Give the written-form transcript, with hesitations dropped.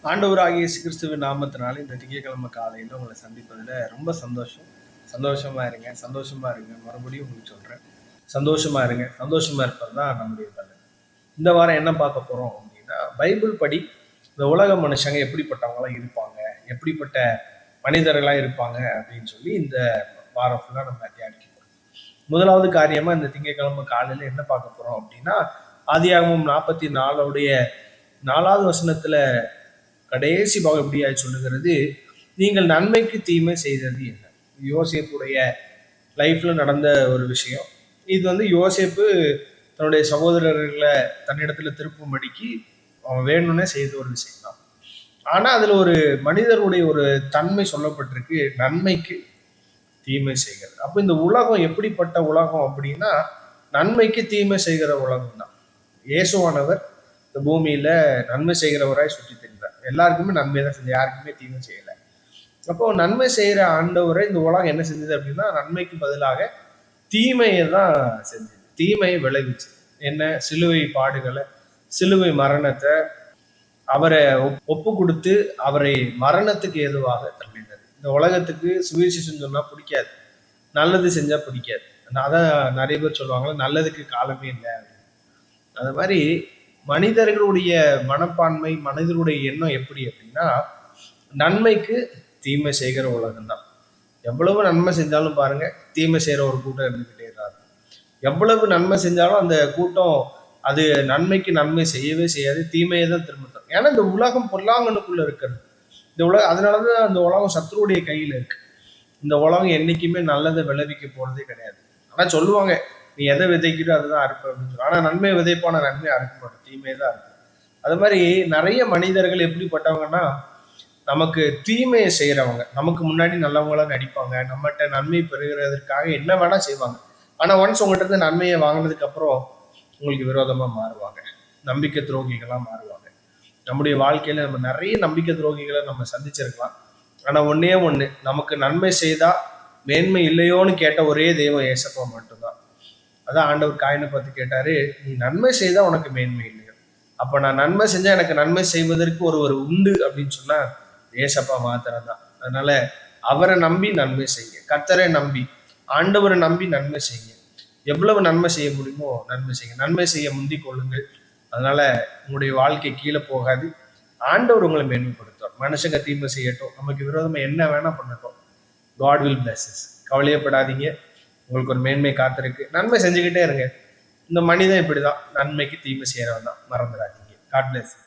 ஆண்டவராகிய இயேசு கிறிஸ்துவின் நாமத்தினால இந்த திங்கட்கிழமை காலையில் உங்களை சந்திப்பதில் ரொம்ப சந்தோஷமா இருங்க. மறுபடியும் உங்களுக்கு சொல்கிறேன், சந்தோஷமா இருங்க. சந்தோஷமா இருப்பது தான் நம்முடைய பலன். இந்த வாரம் என்ன பார்க்க போகிறோம் அப்படின்னா, பைபிள் படி இந்த உலக மனுஷங்க எப்படிப்பட்டவங்களாம் இருப்பாங்க, எப்படிப்பட்ட மனிதர்களாக இருப்பாங்க அப்படின்னு சொல்லி இந்த வாரம் ஃபுல்லாக நம்ம தியானிக்க போகிறோம். முதலாவது காரியமாக இந்த திங்கட்கிழமை காலையில் என்ன பார்க்க போகிறோம் அப்படின்னா, ஆதியாகமம் 44 வசனத்தில் கடைசி பாகம் எப்படியா சொல்லுகிறது, நீங்கள் நன்மைக்கு தீமை செய்தது என்ன. யோசேப்புடைய லைஃப்ல நடந்த ஒரு விஷயம் இது. யோசேப்பு தன்னுடைய சகோதரர்களை தன்னிடத்துல திருப்பும்படிக்கு அவன் வேணும்னே செய்த ஒரு விஷயம் தான். ஆனா அதுல ஒரு மனிதருடைய ஒரு தன்மை சொல்லப்பட்டிருக்கு, நன்மைக்கு தீமை செய்கிறது. அப்ப இந்த உலகம் எப்படிப்பட்ட உலகம் அப்படின்னா, நன்மைக்கு தீமை செய்கிற உலகம் தான். இயேசுவானவர் இந்த பூமியில நன்மை செய்கிறவராய் சுற்றி தெரிந்தார். எல்லாருக்குமே நன்மை தான் செஞ்சு, யாருக்குமே தீமை செய்யலை. அப்போ நன்மை செய்யற ஆண்டவரை இந்த உலகம் என்ன செஞ்சது அப்படின்னா, நன்மைக்கு பதிலாக தீமையை தான் செஞ்சது, தீமையை விளைவிச்சு. என்ன? சிலுவை பாடுகளை, சிலுவை மரணத்தை, அவரை ஒப்பு கொடுத்து அவரை மரணத்துக்கு ஏதுவாக தள்ளினார். இந்த உலகத்துக்கு சுவிசேஷம் சொன்னா பிடிக்காது, நல்லது செஞ்சா பிடிக்காது. அதான் நிறைய பேர் சொல்லுவாங்க, நல்லதுக்கு காலமே இல்லை. அது மாதிரி மனிதர்களுடைய மனப்பான்மை, மனிதர்களுடைய எண்ணம் எப்படி அப்படின்னா, நன்மைக்கு தீமை செய்கிற உலகம் தான். எவ்வளவு நன்மை செஞ்சாலும் பாருங்க, தீமை செய்யற ஒரு கூட்டம் இருந்துகிட்டே இருக்காது. எவ்வளவு நன்மை செஞ்சாலும் அந்த கூட்டம் அது நன்மைக்கு நன்மை செய்யவே செய்யாது, தீமையை தான் திரும்ப தரும். ஏன்னா இந்த உலகம் பொல்லாங்கனுக்குள்ள இருக்கிறது. இந்த உலகம், அதனாலதான் அந்த உலகம் சத்ருடைய கையில இருக்கு. இந்த உலகம் என்னைக்குமே நல்லதை விளைவிக்க போறதே கிடையாது. ஆனா சொல்லுவாங்க, நீ எதை விதைக்கிறோ அதுதான் அறுப்பு அப்படின்னு சொல்லி. ஆனா நன்மை விதைப்பான நன்மை அறுக்க மாட்டோம், தீமையை தான் இருக்கும். அது மாதிரி நிறைய மனிதர்கள் எப்படிப்பட்டவங்கன்னா, நமக்கு தீமையை செய்யறவங்க, நமக்கு முன்னாடி நல்லவங்களா நடிப்பாங்க, நம்மகிட்ட நன்மை பெறுகிறதுக்காக என்ன வேணா செய்வாங்க. ஆனா ஒன்ஸ் உங்கள்கிட்ட இருந்து நன்மையை வாங்கினதுக்கு அப்புறம் உங்களுக்கு விரோதமா மாறுவாங்க, நம்பிக்கை துரோகிகளா மாறுவாங்க. நம்முடைய வாழ்க்கையில நம்ம நிறைய நம்பிக்கை துரோகிகளை நம்ம சந்திச்சிருக்கலாம். ஆனா ஒன்னே ஒண்ணு, நமக்கு நன்மை செய்தா மேன்மை இல்லையோன்னு கேட்ட ஒரே தெய்வம் ஏசப்பா மட்டும்தான். அதான் ஆண்டவர் காயினை பார்த்து கேட்டாரு, நீ நன்மை செய்தா உனக்கு மேன்மை இல்லையோ, அப்ப நான் நன்மை செஞ்சா எனக்கு நன்மை செய்வதற்கு ஒருவர் உண்டு அப்படின்னு சொன்னா ஏசப்பா மாத்திரம் தான். அதனால அவரை நம்பி நன்மை செய்ய, கர்த்தரை நம்பி, ஆண்டவரை நம்பி நன்மை செய்ய. எவ்வளவு நன்மை செய்ய முடியுமோ நன்மை செய்ய, நன்மை செய்ய முந்திக் கொள்ளுங்கள். அதனால உங்களுடைய வாழ்க்கை கீழே போகாது, ஆண்டவர் உங்களை மேன்மைப்படுத்துவார். மனுஷங்க தீமை செய்யட்டும், நமக்கு விரோதமா என்ன வேணா பண்ணட்டும், காட் வில் பிளஸ் us. கவலையப்படாதீங்க, உங்களுக்கு ஒரு மேன்மை காத்திருக்கு. நன்மை செஞ்சுக்கிட்டே இருங்க. இந்த மனிதன் இப்படிதான், நன்மைக்கு தீமை செய்யறவன் தான், மறந்துடாதீங்க. God bless you.